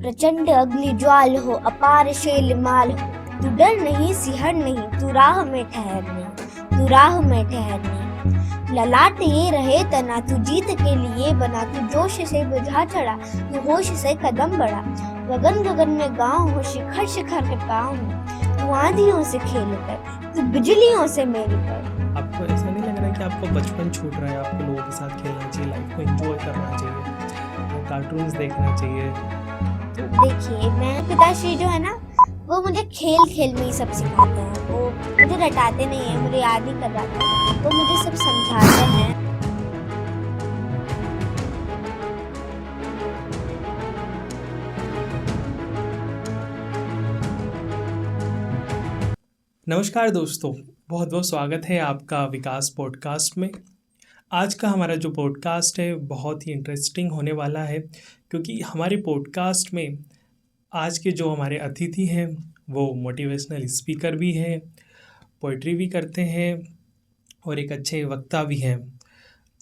प्रचंड अग्नि ज्वाल हो, अपार शैलमाल हो, तू डर नहीं सिहर नहीं, तू राह में ठहर नहीं, तू राह में ठहर नहीं। ललाट ये रहे तना, तू जीत के लिए बना, तू जोश से बुझा चढ़ा, तू होश से कदम बढ़ा। गगन गगन में गाँव हो, शिखर शिखर के पाँव हो, तू आंधियों से खेल कर, तू बिजलियों से मेल कर। आपको ऐसा नहीं लग रहा कि आपको बचपन छूट रहा है? आपको लोगों के साथ खेलना चाहिए, लाइफ को एंजॉय करना चाहिए, कार्टून्स देखना चाहिए। देखिए, मैं पिताश्री जो है ना, वो मुझे खेल खेल में ही सब सिखाते हैं। वो मुझे रटाते नहीं है, मुझे याद ही करवाते हैं, वो मुझे सब समझाते हैं। नमस्कार दोस्तों, बहुत बहुत स्वागत है आपका विकास पॉडकास्ट में। आज का हमारा जो पॉडकास्ट है बहुत ही इंटरेस्टिंग होने वाला है, क्योंकि हमारे पॉडकास्ट में आज के जो हमारे अतिथि हैं वो मोटिवेशनल स्पीकर भी हैं, पोइट्री भी करते हैं और एक अच्छे वक्ता भी हैं।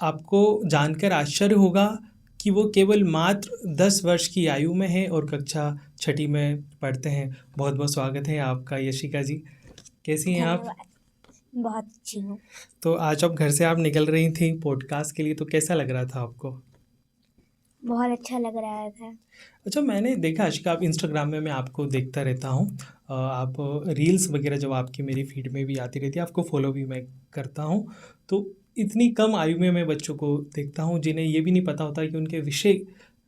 आपको जानकर आश्चर्य होगा कि वो केवल मात्र 10 वर्ष की आयु में हैं और कक्षा 6ठी में पढ़ते हैं। बहुत बहुत स्वागत है आपका यशिका जी। कैसी हैं आप? धन्यवाद, बहुत अच्छी हूँ। तो आज अब घर से आप निकल रही थी पॉडकास्ट के लिए, तो कैसा लग रहा था आपको? बहुत अच्छा लग रहा था। अच्छा, मैंने देखा आशिका, आप इंस्टाग्राम में मैं आपको देखता रहता हूँ। आप रील्स वगैरह जब आपकी मेरी फीड में भी आती रहती है, आपको फॉलो भी मैं करता हूँ। तो इतनी कम आयु में मैं बच्चों को देखता हूँ जिन्हें ये भी नहीं पता होता कि उनके विषय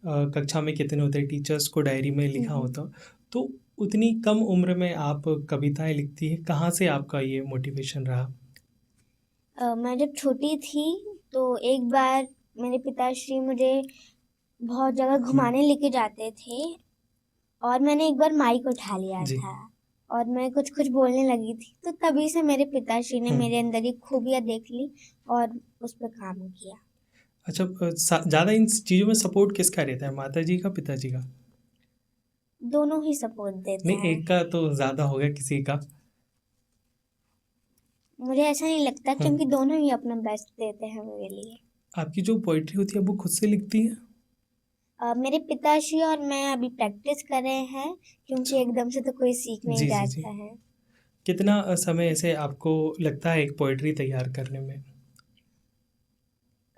कक्षा में कितने होते हैं, टीचर्स को डायरी में लिखा होता। तो उतनी कम उम्र में आप कविताएं लिखती हैं, कहाँ से आपका ये मोटिवेशन रहा? मैं जब छोटी थी तो एक बार मेरे पिताश्री मुझे बहुत जगह घुमाने लेके जाते थे और मैंने एक बार माइक उठा लिया जी। था और मैं कुछ कुछ बोलने लगी थी। तो तभी से मेरे पिताश्री ने मेरे अंदर की खूबियाँ देख ली और उस पर काम किया। अच्छा, ज़्यादा इन चीज़ों में सपोर्ट किसका रहता है, माता जी का, पिताजी का? दोनों ही सपोर्ट देते नहीं, हैं। एक का तो ज़्यादा हो गया, किसी का। मुझे ऐसा नहीं लगता, क्योंकि दोनों ही अपना बेस्ट देते हैं मेरे लिए। आपकी जो पोइट्री होती है वो खुद से लिखती है? मेरे पिताश्री और मैं अभी प्रैक्टिस कर रहे हैं, क्योंकि अच्छा। एकदम से तो कोई सीख नहीं जी जी जी। जाता है। कितना समय ऐसे आपको लगता है एक पोइट्री तैयार करने में?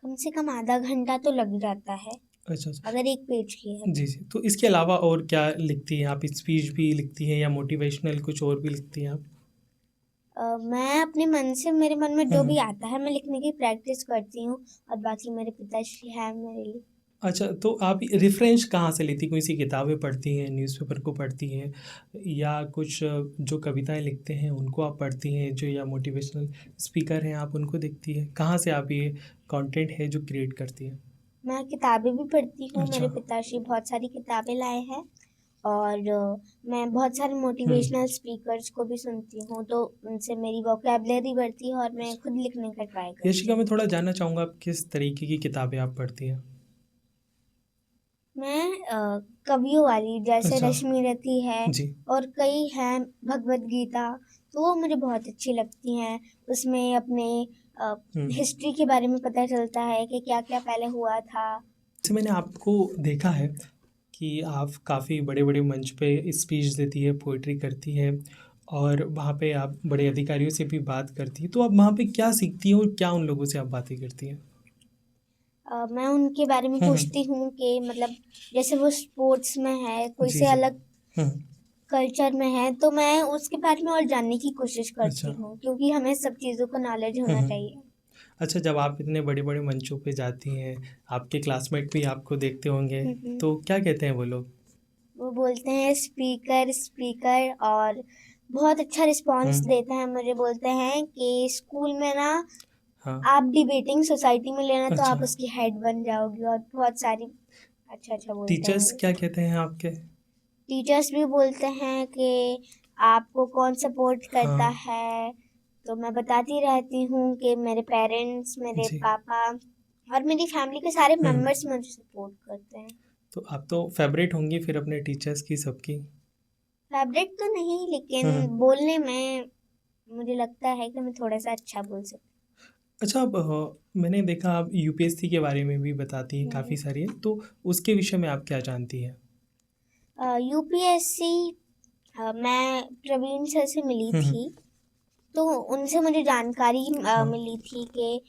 कम से कम आधा घंटा तो लग जाता है अच्छा अच्छा। अगर एक पेज की है जी तो। जी, तो इसके अलावा और क्या लिखती हैं आप? स्पीच भी लिखती हैं या मोटिवेशनल कुछ और भी लिखती हैं आप? मैं अपने मन से, मेरे मन में जो भी आता है मैं लिखने की प्रैक्टिस करती हूँ, और बाकी मेरे पिताश्री हैं मेरे लिए। अच्छा, तो आप रेफरेंस कहाँ से लेती? कोई सी किताबें पढ़ती हैं, न्यूज़पेपर को पढ़ती हैं, या कुछ जो कविताएं लिखते हैं उनको आप पढ़ती हैं, जो या मोटिवेशनल स्पीकर हैं आप उनको देखती हैं? कहाँ से आप ये कंटेंट है जो क्रिएट करती हैं? मैं किताबें भी पढ़ती हूँ, अच्छा। मेरे पिताश्री बहुत सारी किताबें लाए हैं, और मैं बहुत सारे मोटिवेशनल स्पीकर्स को भी सुनती हूँ, तो उनसे मेरी वोकैबुलरी बढ़ती है और मैं खुद लिखने का ट्राई करती यशिका, हूँ। मैं थोड़ा जानना चाहूँगा आप किस तरीके की किताबें आप पढ़ती हैं? मैं कवियों वाली, जैसे अच्छा। रश्मि रथी है जी। और कई हैं, भगवत गीता, तो वो मुझे बहुत अच्छी लगती हैं। उसमें अपने हिस्ट्री के बारे में पता चलता है कि क्या क्या पहले हुआ था। जैसे मैंने आपको देखा है कि आप काफ़ी बड़े बड़े मंच पे स्पीच देती है, पोइट्री करती है, और वहाँ पे आप बड़े अधिकारियों से भी बात करती हैं। तो आप वहाँ पे क्या सीखती हैं और क्या उन लोगों से आप बातें करती हैं? मैं उनके बारे में पूछती हूँ कि मतलब जैसे वो स्पोर्ट्स में है, कोई जी से जी। अलग कल्चर में है, तो मैं उसके बारे में और जानने की कोशिश करती अच्छा। हूँ, क्योंकि हमें सब चीज़ों का नॉलेज होना चाहिए। अच्छा, जब आप इतने बड़े बड़े मंचों पे जाती हैं, आपके क्लासमेट भी आपको देखते होंगे, हम्म। तो क्या कहते हैं वो लोग? वो बोलते हैं स्पीकर स्पीकर, और बहुत अच्छा रिस्पांस देते हैं मुझे। बोलते हैं कि स्कूल में ना हाँ। आप डिबेटिंग सोसाइटी में लेना तो अच्छा। आप उसकी हेड बन जाओगी, और बहुत सारी अच्छा अच्छा बोलते हैं टीचर्स मुझे। क्या कहते हैं आपके? टीचर्स भी बोलते हैं कि आपको कौन सपोर्ट करता हाँ। है, तो मैं बताती रहती हूँ कि मेरे पेरेंट्स, मेरे जी। पापा और मेरी फैमिली के सारे मेंबर्स मुझे सपोर्ट करते हैं। तो आप तो फेवरेट होंगी फिर अपने टीचर्स की, सबकी? फेवरेट तो नहीं, लेकिन बोलने में मुझे लगता है कि मैं थोड़ा सा अच्छा बोल सकती अच्छा, अब मैंने देखा आप यूपीएससी के बारे में भी बताती हैं, हूँ। काफ़ी सारी है, तो उसके विषय में आप क्या जानती हैं? यूपीएससी मैं प्रवीण सर से मिली हम्म, थी, तो उनसे मुझे जानकारी हाँ मिली थी कि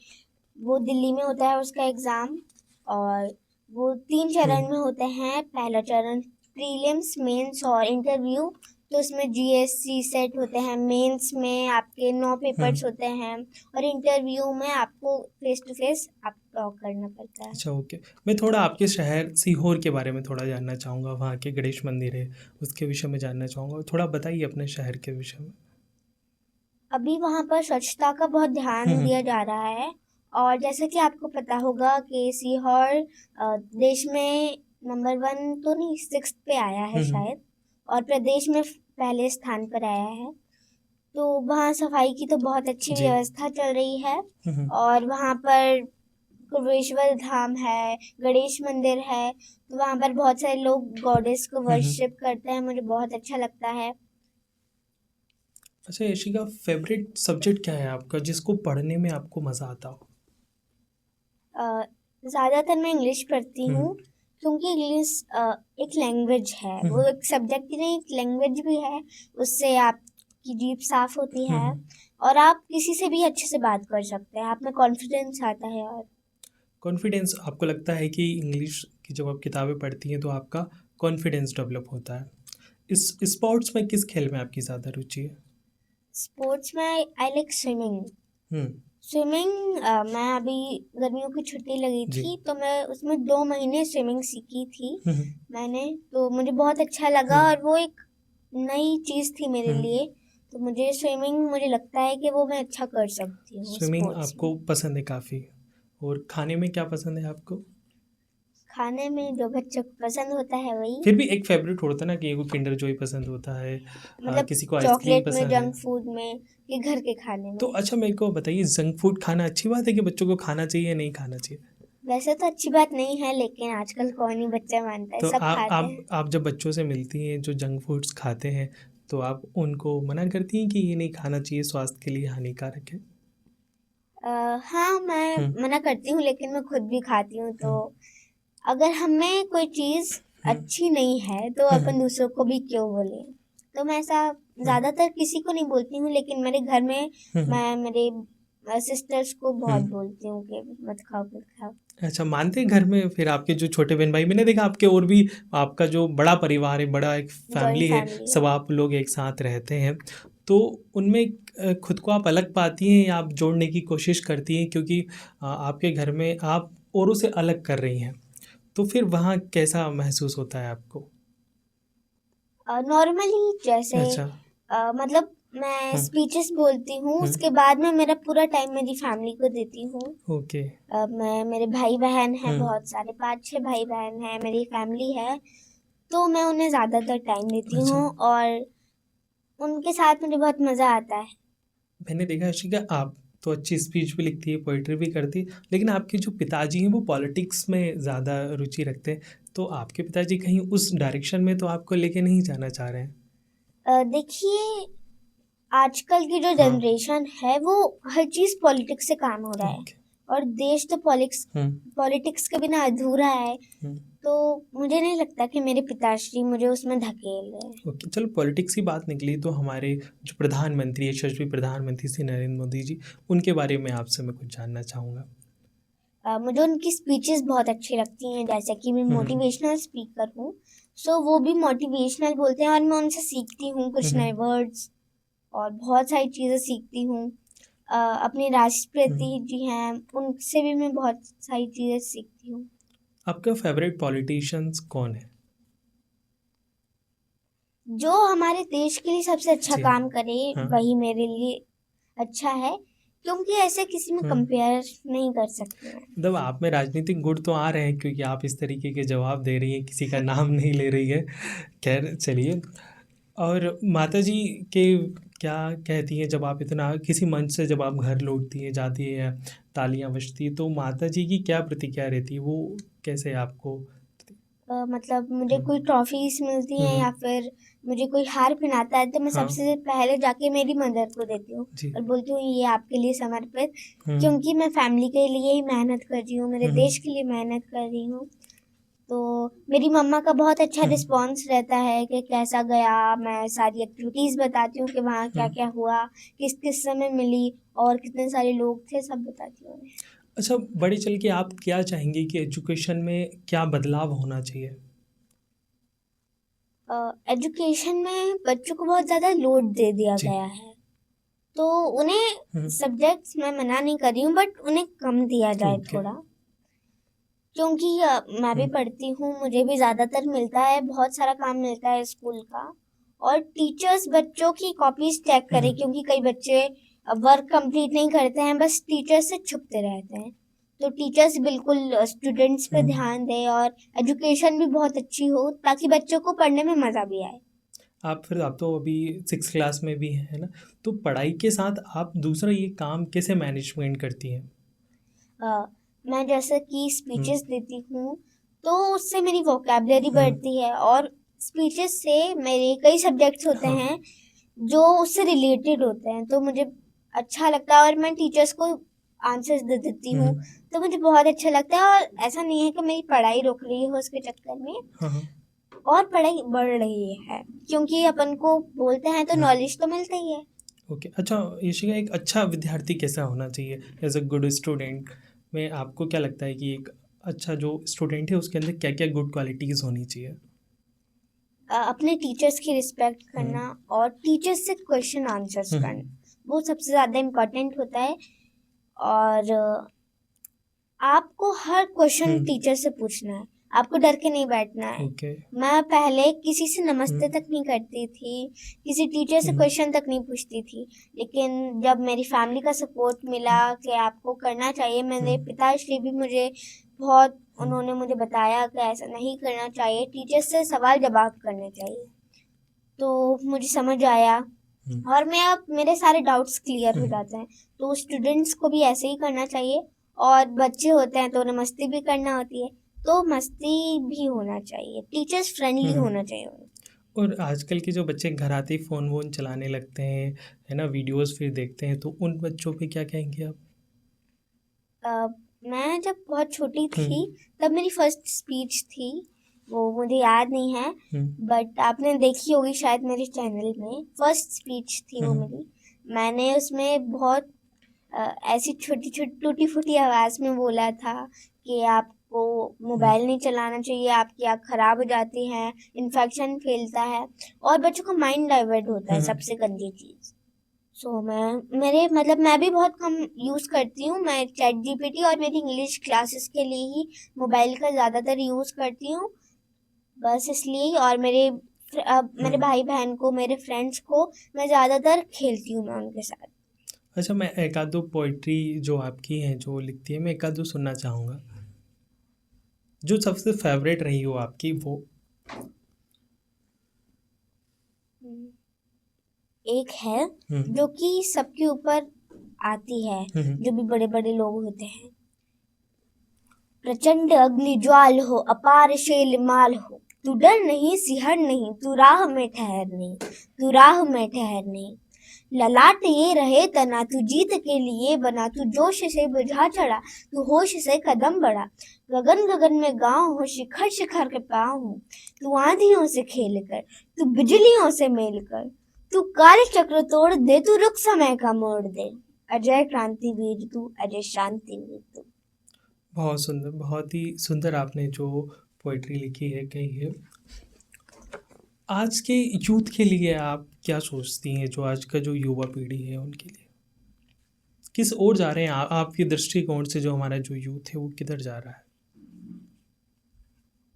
वो दिल्ली में होता है उसका एग्ज़ाम, और वो 3 चरण में होते हैं। पहला चरण प्रीलिम्स, मेंस और इंटरव्यू। तो उसमें जीएससी सेट होते हैं, मेंस में आपके 9 पेपर्स होते हैं, और इंटरव्यू में आपको फेस टू फेस आप टॉक करना पड़ता है। अच्छा ओके। मैं थोड़ा आपके शहर सीहोर के बारे में थोड़ा जानना चाहूँगा, वहाँ के गणेश मंदिर है उसके विषय में जानना चाहूँगा, थोड़ा बताइए अपने शहर के विषय में। अभी वहाँ पर स्वच्छता का बहुत ध्यान हम्म, दिया जा रहा है, और जैसे कि आपको पता होगा कि सीहोर देश में नंबर 1 तो नहीं, 6th पे आया है हम्म, शायद, और प्रदेश में पहले स्थान पर आया है। तो वहाँ सफाई की तो बहुत अच्छी जी। व्यवस्था चल रही है, हम्म, और वहाँ पर कुबेश्वर धाम है, गणेश मंदिर है, तो वहाँ पर बहुत सारे लोग गॉडेस को हम्म। वर्शिप करते हैं। मुझे बहुत अच्छा लगता है। अच्छा यशिका, फेवरेट सब्जेक्ट क्या है आपका जिसको पढ़ने में आपको मज़ा आता हो? ज़्यादातर मैं इंग्लिश पढ़ती हम्म, हूँ, क्योंकि इंग्लिश एक लैंग्वेज है, वो हम्म, एक सब्जेक्ट ही नहीं, एक लैंग्वेज भी है। उससे आपकी जीभ साफ होती है, हम्म। और आप किसी से भी अच्छे से बात कर सकते हैं, आप में कॉन्फिडेंस आता है। और कॉन्फिडेंस, आपको लगता है कि इंग्लिश की जब आप किताबें पढ़ती हैं तो आपका कॉन्फिडेंस डेवलप होता है। इस स्पोर्ट्स में किस खेल में आपकी ज़्यादा रुचि है? स्पोर्ट्स में I like swimming. Hmm, swimming मैं अभी गर्मियों की छुट्टी लगी जी। थी, तो मैं उसमें 2 महीने स्विमिंग सीखी थी हम्म, मैंने। तो मुझे बहुत अच्छा लगा, हम्म, और वो एक नई चीज़ थी मेरे हम्म। लिए। तो मुझे स्विमिंग, मुझे लगता है कि वो मैं अच्छा कर सकती हूँ स्विमिंग स्पोर्ट्स में। आपको पसंद है काफ़ी। और खाने में क्या पसंद है आपको? खाने में जो बच्चों को पसंद होता है वही, फिर भी एक फेवरेट होता है ना, कि एक को किंडर जॉय पसंद होता है, मतलब किसी को आइसक्रीम चॉकलेट में, पसंद है। जंक फूड में, कि घर के खाने तो में। अच्छा मेरे को बताइए, जंक फूड खाना अच्छी बात है कि बच्चों को खाना चाहिए या नहीं खाना चाहिए? वैसे तो अच्छी बात नहीं है, लेकिन आजकल कौन ही बच्चा मानता है, तो सब आप खाते हैं। आप आप जब बच्चों से मिलती हैं जो जंक फूड्स खाते हैं, तो आप उनको मना करती हैं कि ये नहीं खाना चाहिए, स्वास्थ्य के लिए हानिकारक है? हाँ, मैं हम्म, मना करती हूँ, लेकिन मैं खुद भी खाती हूँ। तो हम्म, अगर हमें कोई चीज़ हम्म, अच्छी नहीं है, तो हम्म, अपन दूसरों को भी क्यों बोलें। तो मैं ऐसा हम्म, ज़्यादातर किसी को नहीं बोलती हूँ, लेकिन मेरे घर में हम्म, मैं मेरे सिस्टर्स को बहुत हम्म। बोलती हूँ कि मत खाओ, मत खाओ। अच्छा, मानते हैं घर में फिर आपके जो छोटे बहन भाई, मैंने देखा आपके और भी, आपका जो बड़ा परिवार है, बड़ा एक जॉइंट फैमिली है, फैमिली है। सब आप लोग एक साथ रहते हैं, तो उनमें खुद को आप अलग पाती हैं या आप जोड़ने की कोशिश करती हैं, क्योंकि आपके घर में आप औरों से अलग कर रही हैं, तो फिर वहाँ कैसा महसूस होता है आपको? नॉर्मली जैसे अच्छा। मतलब मैं हम्म, स्पीचेस बोलती हूँ, हम्म, उसके बाद में मेरा पूरा टाइम मेरी फैमिली को देती हूँ। ओके। मैं, मेरे भाई बहन हैं हम्म, बहुत सारे, 5-6 भाई बहन हैं, मेरी फैमिली है। तो मैं उन्हें ज़्यादातर टाइम देती अच्छा। हूँ, और उनके साथ मुझे बहुत मज़ा आता है। मैंने देखा है शिका, आप तो अच्छी स्पीच भी लिखती है, पोइट्री भी करती है, लेकिन आपके जो पिताजी हैं वो पॉलिटिक्स में ज़्यादा रुचि रखते हैं, तो आपके पिताजी कहीं उस डायरेक्शन में तो आपको लेके नहीं जाना चाह रहे हैं? देखिए, आजकल की जो हाँ। जनरेशन है, वो हर चीज़ पॉलिटिक्स से काम हो रहा है, ओके। और देश तो पॉलिटिक्स हम्म, पॉलिटिक्स के बिना अधूरा है। हम्म, तो मुझे नहीं लगता कि मेरे पिताश्री मुझे उसमें धकेल रहे हैं। ओके। चलो पॉलिटिक्स की बात निकली, तो हमारे जो प्रधानमंत्री, यशस्वी प्रधानमंत्री श्री नरेंद्र मोदी जी, उनके बारे में आपसे मैं कुछ जानना चाहूँगा। मुझे उनकी स्पीचेस बहुत अच्छी लगती हैं, जैसे कि मैं हम्म, मोटिवेशनल स्पीकर हूँ, सो वो भी मोटिवेशनल बोलते हैं, और मैं उनसे सीखती हूँ कुछ हम्म, नए वर्ड्स, और बहुत सारी चीज़ें सीखती हूँ। अपने राष्ट्रपति हम्म। जी हैं, उनसे भी मैं बहुत सारी चीज़ें सीखती हूँ। आपका फेवरेट पॉलिटिशियंस कौन है? जो हमारे देश के लिए सबसे अच्छा जी। काम करे, हाँ। वही मेरे लिए अच्छा है, क्योंकि ऐसे किसी में हम्म। कंपेयर नहीं कर सकते हैं। मतलब आप में राजनीतिक गुण तो आ रहे हैं, क्योंकि आप इस तरीके के जवाब दे रही हैं, किसी का नाम नहीं ले रही है। खैर चलिए। और माता जी के क्या कहती हैं जब आप इतना किसी मंच से जब आप घर लौटती हैं, जाती हैं, तालियां बजती हैं, तो माता जी की क्या प्रतिक्रिया रहती है, वो कैसे आपको? मतलब मुझे हम्म, कोई ट्रॉफीज मिलती हैं, हम्म, या फिर मुझे कोई हार पहनाता है, तो मैं हाँ। सबसे पहले जाके मेरी मदर को देती हूँ, जी। और बोलती हूँ ये आपके लिए समर्पित, हम्म, क्योंकि मैं फैमिली के लिए ही मेहनत कर रही हूँ, मेरे हम्म, देश के लिए मेहनत कर रही हूँ। तो मेरी मम्मा का बहुत अच्छा हम्म, रिस्पॉन्स रहता है कि कैसा गया। मैं सारी एक्टिविटीज़ बताती हूँ कि वहाँ क्या हम्म। क्या हुआ, किस किस समय मिली और कितने सारे लोग थे, सब बताती हूँ मैं। अच्छा, बड़े चल के आप क्या चाहेंगे कि एजुकेशन में क्या बदलाव होना चाहिए? एजुकेशन में बच्चों को बहुत ज़्यादा लोड दे दिया जी। गया है, तो उन्हें हम्म। सब्जेक्ट्स मैं मना नहीं कर रही हूँ, बट उन्हें कम दिया जाए ओके। थोड़ा। क्योंकि मैं भी हम्म, पढ़ती हूँ, मुझे भी ज़्यादातर मिलता है, बहुत सारा काम मिलता है स्कूल का। और टीचर्स बच्चों की कॉपीज चेक करें, हम्म, क्योंकि कई बच्चे वर्क कंप्लीट नहीं करते हैं, बस टीचर्स से छुपते रहते हैं। तो टीचर्स बिल्कुल स्टूडेंट्स पे हम्म। ध्यान दें और एजुकेशन भी बहुत अच्छी हो, ताकि बच्चों को पढ़ने में मज़ा भी आए। आप तो अभी 6 क्लास में भी हैं, है ना? तो पढ़ाई के साथ आप दूसरा ये काम कैसे मैनेजमेंट करती हैं? अ, मैं जैसे कि हम्म, स्पीचेस देती हूँ, तो उससे मेरी वोकेबलरी हम्म। बढ़ती है। और स्पीचेस से मेरे कई सब्जेक्ट्स होते हाँ। हैं जो उससे रिलेटेड होते हैं, तो मुझे अच्छा लगता है और मैं टीचर्स को आंसर्स दे देती हूँ, हम्म। तो मुझे बहुत अच्छा लगता है। और ऐसा नहीं है कि मेरी पढ़ाई रुक रही हो उसके चक्कर में, हाँ, हाँ। और पढ़ाई बढ़ रही है, क्योंकि अपन को बोलते हैं तो हम्म। नॉलेज तो मिलता ही है। ओके। अच्छा, यशिका, एक अच्छा विद्यार्थी कैसा होना चाहिए एज अ गुड स्टूडेंट में? आपको क्या लगता है कि एक अच्छा जो स्टूडेंट है उसके अंदर क्या क्या गुड क्वालिटीज़ होनी चाहिए? अपने टीचर्स की रिस्पेक्ट हम्म, करना और टीचर्स से क्वेश्चन आंसर्स हम्म। करना, वो सबसे ज़्यादा इम्पोर्टेंट होता है। और आपको हर क्वेश्चन हम्म। टीचर से पूछना है, आपको डर के नहीं बैठना है। ओके। मैं पहले किसी से नमस्ते हम्म, तक नहीं करती थी, किसी टीचर से हम्म। क्वेश्चन तक नहीं पूछती थी। लेकिन जब मेरी फैमिली का सपोर्ट मिला कि आपको करना चाहिए, मेरे हम्म, पिताश्री भी मुझे बहुत, हम्म। उन्होंने मुझे बताया कि ऐसा नहीं करना चाहिए, टीचर से सवाल जवाब करने चाहिए। तो मुझे समझ आया हम्म, और मैं अब मेरे सारे डाउट्स क्लियर हो हम्म। जाते हैं। तो स्टूडेंट्स को भी ऐसे ही करना चाहिए। और बच्चे होते हैं तो उन्हें मस्ती भी करना होती है, तो मस्ती भी होना चाहिए, टीचर्स फ्रेंडली हम्म। होना चाहिए उन्हें। और आजकल के जो बच्चे घर आते ही फ़ोन वोन चलाने लगते हैं, है ना, वीडियोस फिर देखते हैं, तो उन बच्चों पे क्या कहेंगे आप? अ, मैं जब बहुत छोटी थी, हम्म, तब मेरी फर्स्ट स्पीच थी, वो मुझे याद नहीं है, हम्म, बट आपने देखी होगी शायद मेरे चैनल में। फर्स्ट स्पीच थी वो हम्म, मेरी। मैंने उसमें बहुत ऐसी छोटी छोटी टूटी फूटी आवाज़ में बोला था कि आपको हम्म, मोबाइल नहीं चलाना चाहिए, आपकी आँख खराब हो जाती है, इन्फेक्शन फैलता है और बच्चों का माइंड डाइवर्ट होता है, हम्म। सबसे गंदी चीज़। सो मैं भी बहुत कम यूज़ करती हूँ। मैं चैट जीपीटी और मेरी इंग्लिश क्लासेस के लिए ही मोबाइल का ज़्यादातर यूज़ करती हूँ, बस इसलिए ही। और मेरे हम्म। भाई बहन को, मेरे फ्रेंड्स को मैं ज़्यादातर खेलती हूँ मैं उनके साथ। अच्छा, मैं एक आध दो पोइट्री जो आपकी हैं जो लिखती है, मैं एक आध दो सुनना चाहूँगा, जो सबसे फेवरेट रही हो आपकी वो। हम्म। एक है हम्म, जो कि सबके ऊपर आती है, हम्म। जो भी बड़े बड़े लोग होते हैं। प्रचंड अग्नि ज्वाल हो, अपार शैलमाल हो, तू डर नहीं सिहर नहीं, तू राह में ठहर नहीं, तू राह में ठहर नहीं। ललाट ये रहे तना, तू जीत के लिए बना, तू जोश से बुझा चढ़ा, तू होश से कदम बढ़ा। गगन गगन में गाँव हो, शिखर शिखर के पाँव हो, तू आंधियों से खेल कर, तू बिजलियों से मेल कर, तू काल चक्र तोड़ दे, तू रुख समय का मोड़ दे। अजय क्रांति वीर तू, अजय शांति वीर तू। बहुत सुंदर, बहुत ही सुंदर आपने जो पोइट्री लिखी है, कही है। आज के यूथ के लिए आप क्या सोचती हैं, जो आज का जो युवा पीढ़ी है उनके लिए किस ओर जा रहे हैं? आपके दृष्टिकोण से जो हमारा जो यूथ है वो किधर जा रहा है?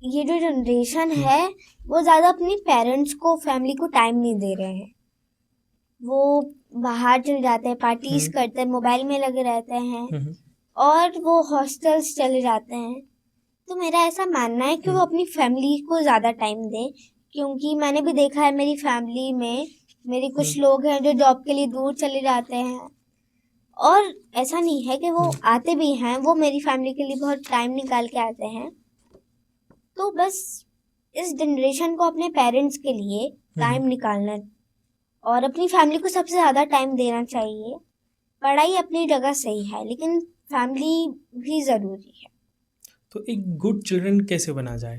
ये जो जनरेशन हम्म, है, वो ज़्यादा अपनी पेरेंट्स को, फैमिली को टाइम नहीं दे रहे हैं। वो बाहर चले जाते हैं, पार्टीज हम्म, करते हैं, मोबाइल में लगे रहते हैं हम्म, और वो हॉस्टल्स चले जाते हैं। तो मेरा ऐसा मानना है कि वो हम्म, अपनी फैमिली को ज़्यादा टाइम दें, क्योंकि मैंने भी देखा है मेरी फैमिली में, मेरे कुछ हम्म, लोग हैं जो जॉब के लिए दूर चले जाते हैं। और ऐसा नहीं है कि वो हम्म, आते भी हैं, वो मेरी फैमिली के लिए बहुत टाइम निकाल के आते हैं। तो बस इस जनरेशन को अपने पेरेंट्स के लिए हम्म। टाइम निकालना और अपनी फैमिली को सबसे ज़्यादा टाइम देना चाहिए। पढ़ाई अपनी जगह सही है, लेकिन फैमिली भी ज़रूरी है। तो एक गुड चिल्ड्रन कैसे बना जाए?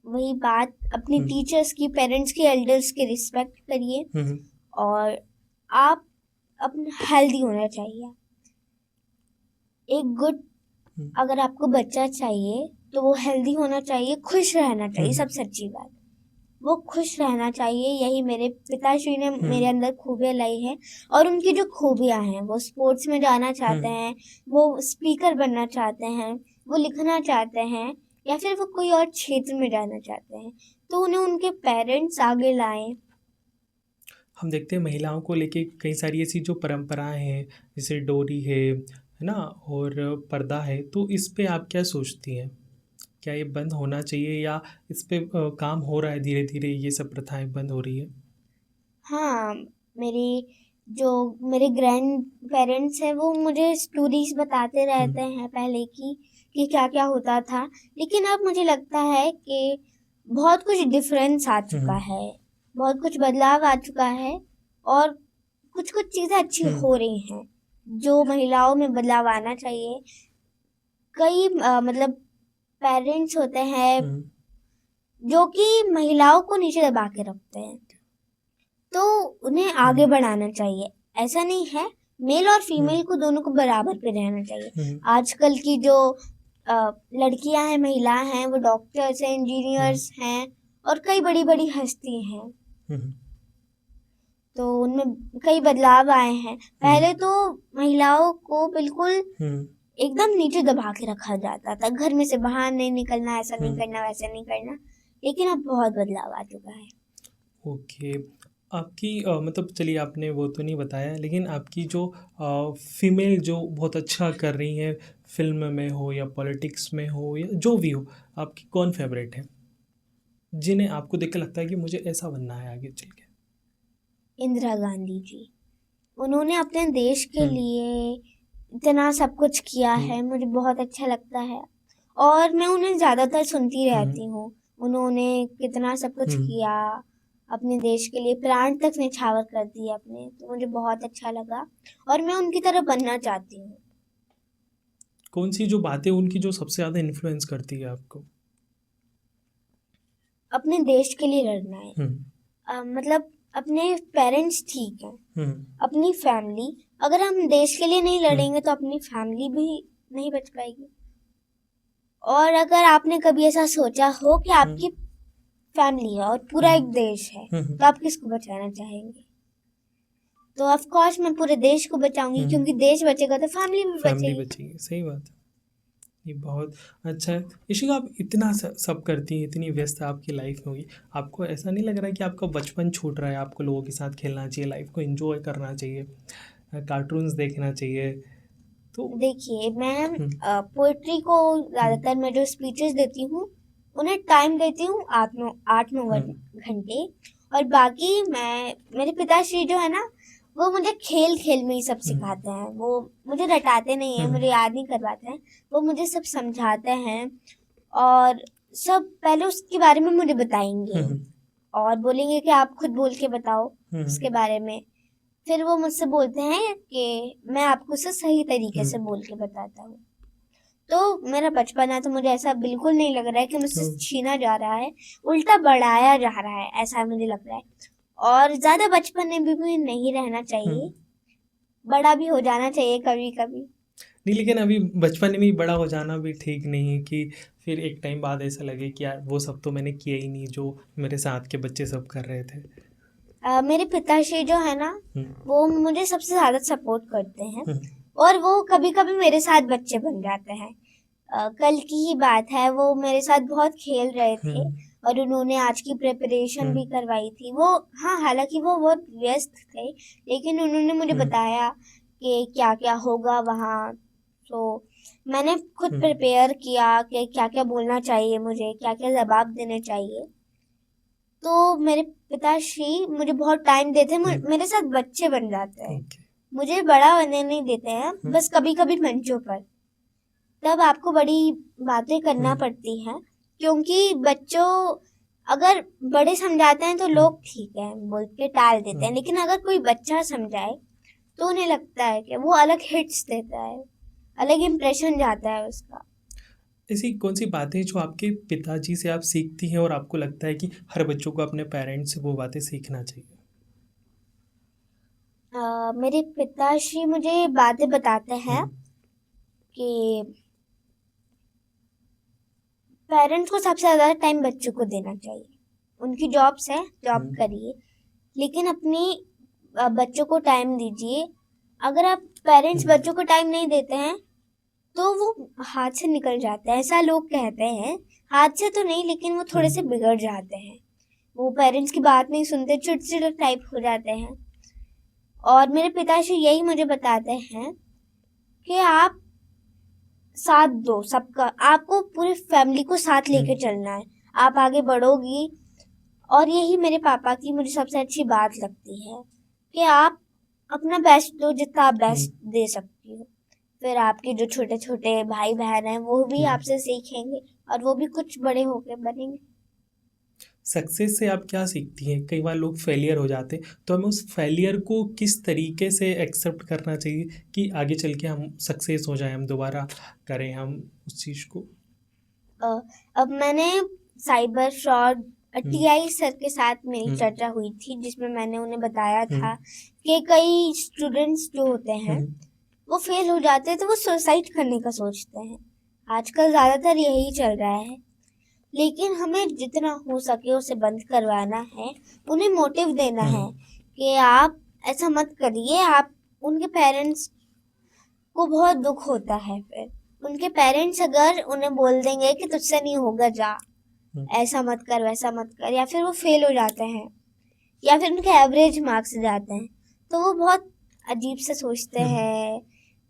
वही बात, अपने हम्म। टीचर्स की, पेरेंट्स की, एल्डर्स की रिस्पेक्ट करिए, हम्म। और आप अपना हेल्दी होना चाहिए। एक गुड, हम्म। अगर आपको बच्चा चाहिए तो वो हेल्दी होना चाहिए, खुश रहना चाहिए। हम्म। सबसे अच्छी बात, वो खुश रहना चाहिए। यही मेरे पिताश्री ने मेरे अंदर खूबियाँ लाई हैं, और उनकी जो खूबियाँ हैं, वो स्पोर्ट्स में जाना चाहते हैं, वो स्पीकर बनना चाहते हैं, वो लिखना चाहते हैं, या फिर वो कोई और क्षेत्र में जाना चाहते हैं, तो उन्हें उनके पेरेंट्स आगे लाएं। हम देखते हैं महिलाओं को लेके कई सारी ऐसी जो परंपराएं हैं, जैसे डोरी है ना, और पर्दा है, तो इस पे आप क्या सोचती हैं? क्या ये बंद होना चाहिए, या इस पे काम हो रहा है धीरे धीरे, ये सब प्रथाएं बंद हो रही है? हाँ, मेरे ग्रैंड पेरेंट्स हैं, वो मुझे स्टोरीज बताते रहते हैं पहले की, कि क्या क्या होता था। लेकिन अब मुझे लगता है कि बहुत कुछ डिफरेंस आ चुका है, बहुत कुछ बदलाव आ चुका है, और कुछ कुछ चीज़ें अच्छी हो रही हैं जो महिलाओं में बदलाव आना चाहिए। कई मतलब पेरेंट्स होते हैं जो कि महिलाओं को नीचे दबा के रखते हैं, तो उन्हें आगे बढ़ाना चाहिए। ऐसा नहीं है, मेल और फीमेल को दोनों को बराबर पे रहना चाहिए। आजकल की जो लड़कियां हैं, महिलाएं हैं, वो डॉक्टर्स हैं, इंजीनियर्स हैं, और कई बड़ी बड़ी हस्ती हैं, तो उनमें कई बदलाव आए हैं। पहले तो महिलाओं को बिल्कुल एकदम नीचे दबा के रखा जाता था, घर में से बाहर नहीं निकलना, ऐसा नहीं करना, वैसा नहीं करना। लेकिन अब बहुत बदलाव आ चुका है। ओके। आपकी मतलब चलिए, आपने वो तो नहीं बताया, लेकिन आपकी जो फीमेल जो बहुत अच्छा कर रही हैं, फिल्म में हो या पॉलिटिक्स में हो या जो भी हो, आपकी कौन फेवरेट है, जिन्हें आपको देख के लगता है कि मुझे ऐसा बनना है आगे चल के? इंदिरा गांधी जी, उन्होंने अपने देश के लिए इतना सब कुछ किया है, मुझे बहुत अच्छा लगता है, और मैं उन्हें ज़्यादातर सुनती रहती हूँ। उन्होंने कितना सब कुछ किया अपने देश के लिए, प्राण तक न्यौछावर कर दिए अपने, तो मुझे बहुत अच्छा लगा, और मैं उनकी तरह बनना चाहती हूँ। कौन सी जो बातें उनकी जो सबसे ज़्यादा इन्फ्लुएंस करती है आपको? अपने देश के लिए लड़ना है, मतलब अपने पेरेंट्स ठीक हैं, अपनी फैमिली, अगर हम देश के लिए नहीं लड़ेंगे तो अपनी फैमिली भी नहीं बच पाएगी। और अगर आपने कभी ऐसा सोचा हो कि आपकी फैमिली है और पूरा एक देश है, तो आप किसको बचाना चाहेंगे? तो ऑफ कोर्स मैं पूरे देश को बचाऊंगी, क्योंकि देश बचेगा तो फैमिली भी फैमिली बचेगी। बचेगी, सही बात है। ये बहुत अच्छा है। इशिका, आप इतना सब करती हैं, इतनी व्यस्त आपकी लाइफ में होगी, आपको ऐसा नहीं लग रहा है कि आपका बचपन छूट रहा है? आपको लोगों के साथ खेलना चाहिए, लाइफ को एंजॉय करना चाहिए, कार्टून्स देखना चाहिए। तो देखिए, मैं पोइट्री को ज़्यादातर, मैं जो स्पीचेस देती हूँ उन्हें टाइम देती हूँ 8-9 घंटे, और बाकी मेरे पिताश्री जो है ना, वो मुझे खेल खेल में ही सब सिखाते हैं। वो मुझे रटाते नहीं हैं, मुझे याद नहीं करवाते हैं, वो मुझे सब समझाते हैं, और सब पहले उसके बारे में मुझे बताएंगे, और बोलेंगे कि आप खुद बोल के बताओ उसके बारे में। फिर वो मुझसे बोलते हैं कि मैं आपको उसे सही तरीके से बोल के बताता हूँ। तो मेरा बचपन है, तो मुझे ऐसा बिल्कुल नहीं लग रहा है कि मुझसे छीना जा रहा है, उल्टा बढ़ाया जा रहा है, ऐसा मुझे लग रहा है। और ज़्यादा बचपन में भी नहीं रहना चाहिए, बड़ा भी हो जाना चाहिए कभी कभी। नहीं, लेकिन अभी बचपन में ही बड़ा हो जाना भी ठीक नहीं है, कि फिर एक टाइम बाद ऐसा लगे कि यार वो सब तो मैंने किया ही नहीं जो मेरे साथ के बच्चे सब कर रहे थे। मेरे पिताश्री जो है ना, वो मुझे सबसे ज़्यादा सपोर्ट करते हैं, और वो कभी कभी मेरे साथ बच्चे बन जाते हैं। कल की ही बात है, वो मेरे साथ बहुत खेल रहे थे, और उन्होंने आज की प्रिपरेशन भी करवाई थी। वो, हाँ, हालांकि वो बहुत व्यस्त थे, लेकिन उन्होंने मुझे बताया कि क्या क्या होगा वहाँ। तो मैंने खुद प्रिपेयर किया कि क्या क्या बोलना चाहिए, मुझे क्या क्या जवाब देने चाहिए। तो मेरे पिताश्री मुझे बहुत टाइम देते हैं, मेरे साथ बच्चे बन जाते हैं, मुझे बड़ा बनने नहीं देते हैं, बस कभी कभी मंचों पर। तब आपको बड़ी बातें करना पड़ती हैं, क्योंकि बच्चों, अगर बड़े समझाते हैं तो लोग ठीक है बोल के टाल देते हैं, लेकिन अगर कोई बच्चा समझाए तो उन्हें लगता है कि वो अलग हिट्स देता है। अलग इम्प्रेशन जाता है उसका। ऐसी कौन सी बातें जो आपके पिताजी से आप सीखती हैं और आपको लगता है कि हर बच्चों को अपने पेरेंट्स से वो बातें सीखना चाहिए? मेरे पिताश्री मुझे बातें बताते हैं हम्म, कि पेरेंट्स को सबसे ज़्यादा टाइम बच्चों को देना चाहिए। उनकी जॉब्स है, जॉब हम्म, करिए, लेकिन अपनी बच्चों को टाइम दीजिए। अगर आप पेरेंट्स हम्म, बच्चों को टाइम नहीं देते हैं तो वो हाथ से निकल जाते हैं, ऐसा लोग कहते हैं। हाथ से तो नहीं, लेकिन वो थोड़े से हम्म, बिगड़ जाते हैं। वो पेरेंट्स की बात नहीं सुनते, चिड़चिड़े टाइप हो जाते हैं। और मेरे पिताश्री यही मुझे बताते हैं कि आप साथ दो सबका, आपको पूरी फैमिली को साथ लेके हम्म, चलना है, आप आगे बढ़ोगी। और यही मेरे पापा की मुझे सबसे अच्छी बात लगती है कि आप अपना बेस्ट दो, जितना आप हम्म, बेस्ट दे सकती हो। फिर आपके जो छोटे छोटे भाई बहन हैं वो भी हम्म। आपसे सीखेंगे और वो भी कुछ बड़े होके बनेंगे। सक्सेस से आप क्या सीखती हैं? कई बार लोग फेलियर हो जाते हैं, तो हमें उस फेलियर को किस तरीके से एक्सेप्ट करना चाहिए कि आगे चल के हम सक्सेस हो जाएं, हम दोबारा करें हम उस चीज़ को? अ, अब मैंने साइबर फ्रॉड हम्म, टीआई सर के साथ मेरी हम्म, चर्चा हुई थी, जिसमें मैंने उन्हें बताया हम्म, था कि कई स्टूडेंट्स जो होते हैं हम्म, वो फेल हो जाते हैं तो वो सुसाइड करने का सोचते हैं। आजकल ज़्यादातर यही चल रहा है, लेकिन हमें जितना हो सके उसे बंद करवाना है। उन्हें मोटिव देना है हम्म, कि आप ऐसा मत करिए। आप उनके पेरेंट्स को बहुत दुख होता है, फिर उनके पेरेंट्स अगर उन्हें बोल देंगे कि तुझसे नहीं होगा, जा हम्म, ऐसा मत कर वैसा मत कर, या फिर वो फेल हो जाते हैं या फिर उनके एवरेज मार्क्स जाते हैं, तो वो बहुत अजीब से सोचते हम्म, हैं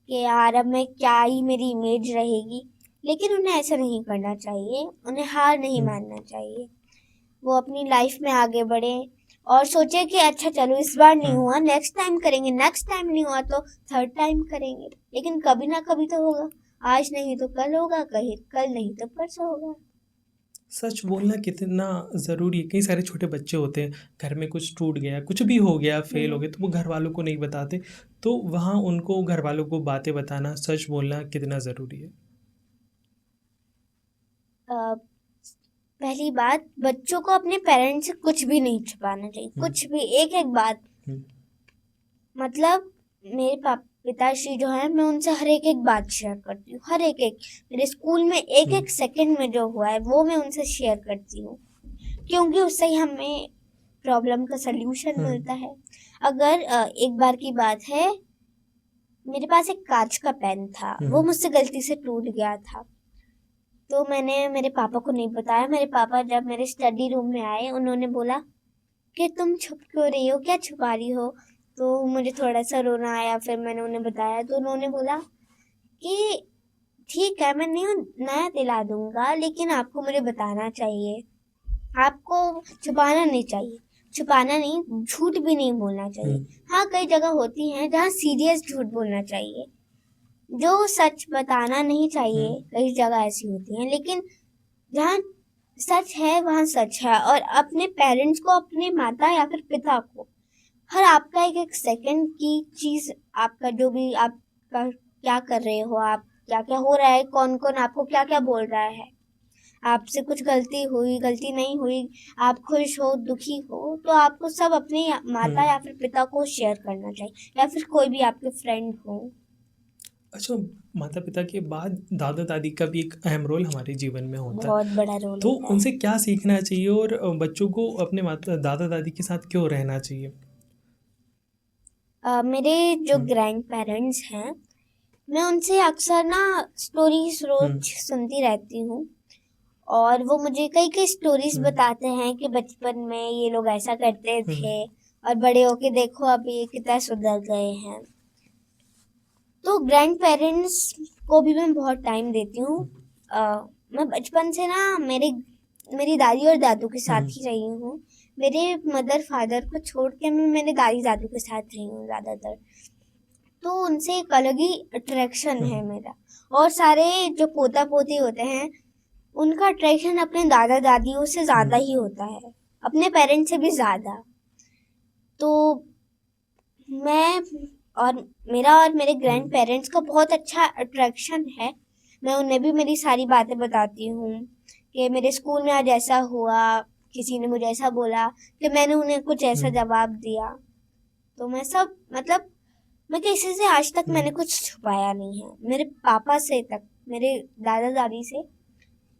कि यार अब मैं क्या ही मेरी इमेज रहेगी। लेकिन उन्हें ऐसा नहीं करना चाहिए, उन्हें हार नहीं हम्म। मानना चाहिए। वो अपनी लाइफ में आगे बढ़े और सोचे कि अच्छा चलो इस बार नहीं हम्म। हुआ, नेक्स्ट टाइम करेंगे, नेक्स्ट टाइम नहीं हुआ तो थर्ड टाइम करेंगे, लेकिन कभी ना कभी तो होगा। आज नहीं तो कल होगा, कहीं कल नहीं तो परसों होगा। सच बोलना कितना ज़रूरी है। कई सारे छोटे बच्चे होते हैं, घर में कुछ टूट गया, कुछ भी हो गया, फेल हो हम्म। गए, तो वो घर वालों को नहीं बताते। तो वहाँ उनको घर वालों को बातें बताना, सच बोलना कितना ज़रूरी है। अ, पहली बात, बच्चों को अपने पेरेंट्स से कुछ भी नहीं छुपाना चाहिए, हम्म, कुछ भी, एक एक बात। हम्म, मतलब मेरे पिताश्री जो है, मैं उनसे हर एक बात शेयर करती हूँ, हर एक मेरे स्कूल में एक हम्म, एक सेकंड में जो हुआ है वो मैं उनसे शेयर करती हूँ, क्योंकि उससे ही हमें प्रॉब्लम का सल्यूशन हम्म, मिलता है। अगर एक बार की बात है, मेरे पास एक कांच का पेन था, वो हम्म, मुझसे गलती से टूट गया था। तो मैंने मेरे पापा को नहीं बताया। मेरे पापा जब मेरे स्टडी रूम में आए, उन्होंने बोला कि तुम छुप क्यों रही हो, क्या छुपा रही हो। तो मुझे थोड़ा सा रोना आया, फिर मैंने उन्हें बताया तो उन्होंने बोला कि ठीक है, मैं न्यू नया दिला दूंगा, लेकिन आपको मुझे बताना चाहिए, आपको छुपाना नहीं चाहिए। छुपाना नहीं, झूठ भी नहीं बोलना चाहिए। हम्म, हाँ, कई जगह होती हैं जहाँ सीरियस झूठ बोलना चाहिए, जो सच बताना नहीं चाहिए। हम्म, कई जगह ऐसी होती हैं, लेकिन जहाँ सच है वहाँ सच है। और अपने पेरेंट्स को, अपने माता या फिर पिता को, हर आपका एक एक सेकंड की चीज़, आपका जो भी आपका क्या कर रहे हो, आप क्या क्या हो रहा है, कौन कौन आपको क्या क्या बोल रहा है, आपसे कुछ गलती हुई, गलती नहीं हुई, आप खुश हो, दुखी हो, तो आपको सब अपने माता हम्म। या फिर पिता को शेयर करना चाहिए, या फिर कोई भी आपके फ्रेंड हो। अच्छा, माता पिता के बाद दादा दादी का भी एक अहम रोल हमारे जीवन में होता है। बहुत बड़ा रोल तो होता है। उनसे क्या सीखना चाहिए और बच्चों को अपने माता दादा दादी के साथ क्यों रहना चाहिए? मेरे जो हम्म, ग्रैंड पेरेंट्स हैं, मैं उनसे अक्सर ना स्टोरीज रोज हम्म, सुनती रहती हूँ, और वो मुझे कई कई स्टोरीज हम्म, बताते हैं कि बचपन में ये लोग ऐसा करते हम्म, थे और बड़े होके देखो अभी ये कितना सुधर गए हैं। तो ग्रैंड पेरेंट्स को भी मैं बहुत टाइम देती हूँ। मैं बचपन से ना मेरी दादी और दादू के साथ हम्म, ही रही हूँ। मेरे मदर फादर को छोड़ के मैं मेरे दादी दादू के साथ रही हूँ ज़्यादातर। तो उनसे एक अलग ही अट्रैक्शन है हम्म, मेरा। और सारे जो पोता पोती होते हैं, उनका अट्रैक्शन अपने दादा दादियों से ज़्यादा हम्म। ही होता है, अपने पेरेंट्स से भी ज़्यादा। तो मैं और मेरा और मेरे ग्रैंड पेरेंट्स का बहुत अच्छा अट्रैक्शन है। मैं उन्हें भी मेरी सारी बातें बताती हूँ कि मेरे स्कूल में आज ऐसा हुआ, किसी ने मुझे ऐसा बोला, कि मैंने उन्हें कुछ ऐसा जवाब दिया। तो मैं सब मतलब मैं किसी से आज तक मैंने कुछ छुपाया नहीं है, मेरे पापा से तक, मेरे दादा दादी से,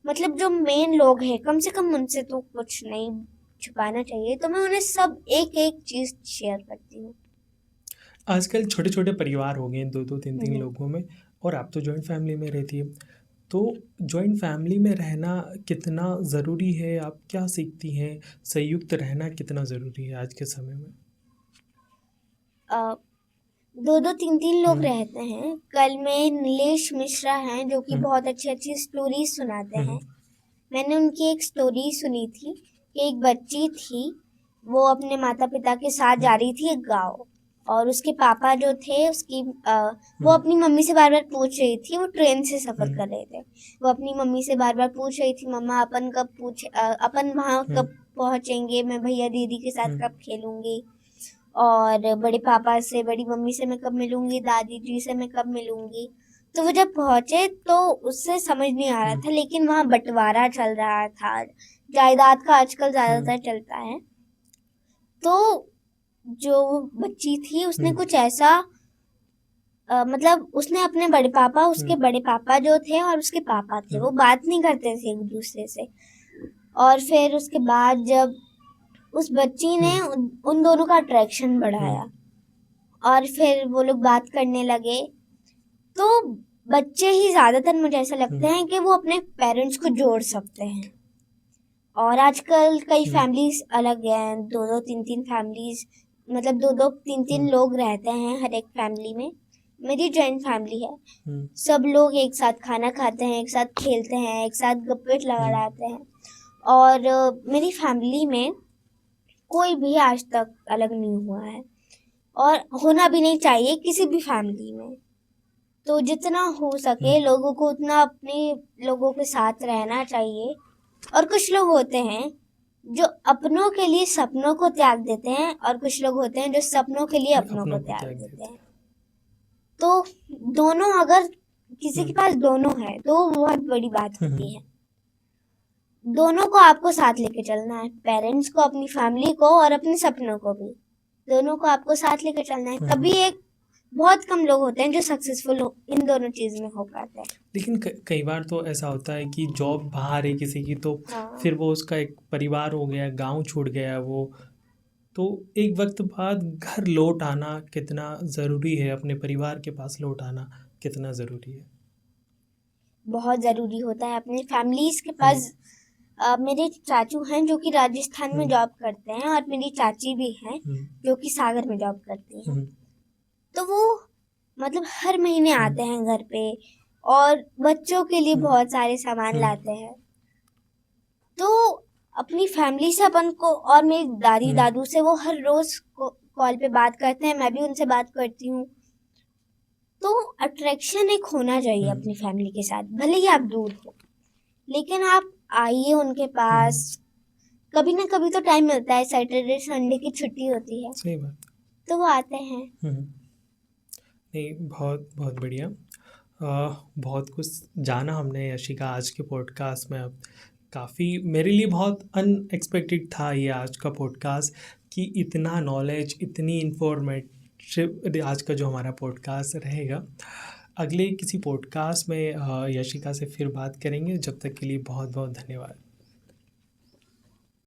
मतलब जो मेन लोग हैं कम से कम उनसे तो कुछ नहीं छुपाना चाहिए। तो मैं उन्हें सब एक एक चीज़ शेयर करती हूँ। आजकल छोटे छोटे परिवार हो गए, दो दो तीन तीन लोगों में, और आप तो जॉइंट फैमिली में रहती है। तो जॉइंट फैमिली में रहना कितना ज़रूरी है, आप क्या सीखती हैं? संयुक्त रहना कितना ज़रूरी है आज के समय में? दो दो तीन तीन लोग रहते हैं। कल में नीलेश मिश्रा हैं जो कि बहुत अच्छी अच्छी स्टोरी सुनाते हैं। मैंने उनकी एक स्टोरी सुनी थी कि एक बच्ची थी, वो अपने माता पिता के साथ जा रही थी एक गाँव, और उसके पापा जो थे वो अपनी मम्मी से बार बार पूछ रही थी, वो ट्रेन से सफ़र कर रहे थे, वो अपनी मम्मी से बार बार पूछ रही थी, मम्मा अपन वहाँ कब पहुँचेंगे, मैं भैया दीदी के साथ कब खेलूँगी, और बड़े पापा से, बड़ी मम्मी से मैं कब मिलूँगी, दादी जी से मैं कब मिलूँगी। तो वो जब पहुँचे तो उससे समझ नहीं आ रहा था, लेकिन वहाँ बंटवारा चल रहा था, जायदाद का आजकल ज़्यादातर चलता है। तो जो बच्ची थी उसने कुछ ऐसा मतलब उसने अपने बड़े पापा, उसके बड़े पापा जो थे और उसके पापा थे, वो बात नहीं करते थे एक दूसरे से। और फिर उसके बाद जब उस बच्ची ने उन दोनों का अट्रैक्शन बढ़ाया और फिर वो लोग बात करने लगे। तो बच्चे ही ज़्यादातर मुझे ऐसा लगता है कि वो अपने पेरेंट्स को जोड़ सकते हैं। और आजकल कई फैमिलीज अलग हैं, दो दो तीन तीन फैमिलीज, मतलब दो दो तीन तीन लोग रहते हैं हर एक फैमिली में। मेरी जॉइंट फैमिली है, सब लोग एक साथ खाना खाते हैं, एक साथ खेलते हैं, एक साथ गप्पे लड़ाते हैं। और मेरी फैमिली में कोई भी आज तक अलग नहीं हुआ है, और होना भी नहीं चाहिए किसी भी फैमिली में। तो जितना हो सके लोगों को उतना अपने लोगों के साथ रहना चाहिए। और कुछ लोग होते हैं जो अपनों के लिए सपनों को त्याग देते हैं, और कुछ लोग होते हैं जो सपनों के लिए अपनों को त्याग देते हैं। तो दोनों, अगर किसी के पास दोनों है तो वो बहुत बड़ी बात होती है। दोनों को आपको साथ लेके चलना है, पेरेंट्स को, अपनी फैमिली को और अपने सपनों को भी, दोनों को आपको साथ लेके चलना है। तभी एक बहुत कम लोग होते हैं जो सक्सेसफुल इन दोनों चीज़ में हो पाते हैं। लेकिन कई बार तो ऐसा होता है कि जॉब बाहर है किसी की, तो फिर वो उसका एक परिवार हो गया, गांव छूट गया वो, तो एक वक्त बाद घर लौट आना कितना ज़रूरी है, अपने परिवार के पास लौट आना कितना ज़रूरी है? बहुत ज़रूरी होता है अपनी फैमिलीज के पास। मेरे चाचू हैं जो कि राजस्थान में जॉब करते हैं, और मेरी चाची भी हैं जो कि सागर में जॉब करती हैं। तो वो मतलब हर महीने आते हैं घर पे, और बच्चों के लिए बहुत सारे सामान लाते हैं। तो अपनी फैमिली से अपन को, और मेरी दादी दादू से वो हर रोज़ कॉल पे बात करते हैं, मैं भी उनसे बात करती हूँ। तो अट्रैक्शन एक होना चाहिए अपनी फैमिली के साथ, भले ही आप दूर हो, लेकिन आप आइए उनके पास। कभी ना कभी तो टाइम मिलता है, सैटरडे संडे की छुट्टी होती है, सही बात। तो वो आते हैं। नहीं, बहुत बहुत बढ़िया। बहुत कुछ जाना हमने यशिका आज के पॉडकास्ट में। अब काफ़ी मेरे लिए बहुत अनएक्सपेक्टेड था ये आज का पॉडकास्ट, कि इतना नॉलेज, इतनी इन्फॉर्मेटिव आज का जो हमारा पॉडकास्ट रहेगा। अगले किसी पॉडकास्ट में यशिका से फिर बात करेंगे। जब तक के लिए बहुत बहुत धन्यवाद।